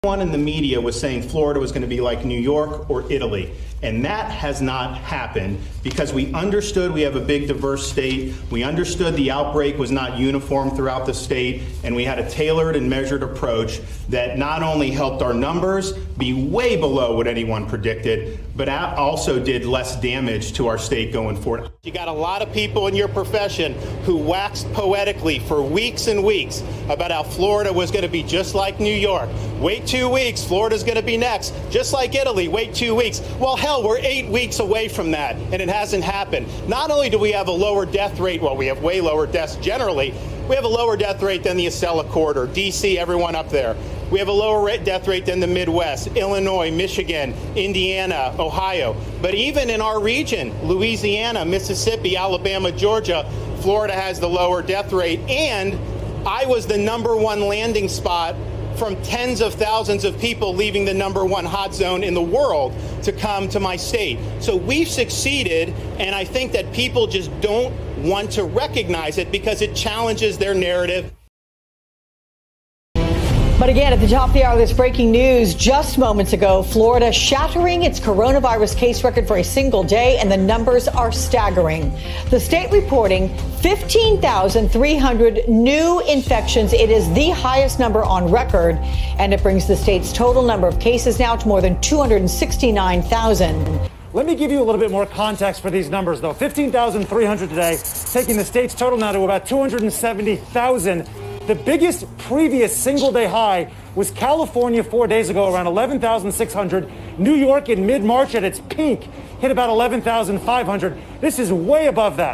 Everyone in the media was saying Florida was going to be like New York or Italy, and that has not happened because we understood we have a big diverse state. We understood the outbreak was not uniform throughout the state, and we had a tailored and measured approach that not only helped our numbers be way below what anyone predicted, but also did less damage to our state going forward. You got a lot of people in your profession who waxed poetically for weeks and weeks about how Florida was going to be just like New York. Wait 2 weeks, Florida's going to be next. Just like Italy, wait 2 weeks. Well, hell, we're 8 weeks away from that, and it hasn't happened. Not only do we have a lower death rate, well, we have way lower deaths generally, we have a lower death rate than the Acela Corridor, D.C., everyone up there. We have a lower death rate than the Midwest, Illinois, Michigan, Indiana, Ohio. But even in our region, Louisiana, Mississippi, Alabama, Georgia, Florida has the lower death rate. And I was the #1 landing spot from tens of thousands of people leaving the #1 hot zone in the world to come to my state. So we've succeeded, and I think that people just don't want to recognize it because it challenges their narrative. But again, at the top of the hour, this breaking news just moments ago, Florida shattering its coronavirus case record for a single day, and the numbers are staggering. The state reporting 15,300 new infections. It is the highest number on record, and it brings the state's total number of cases now to more than 269,000. Let me give you a little bit more context for these numbers, though. 15,300 today, taking the state's total now to about 270,000. The biggest previous single-day high was California 4 days ago, around 11,600. New York in mid-March at its peak hit about 11,500. This is way above that.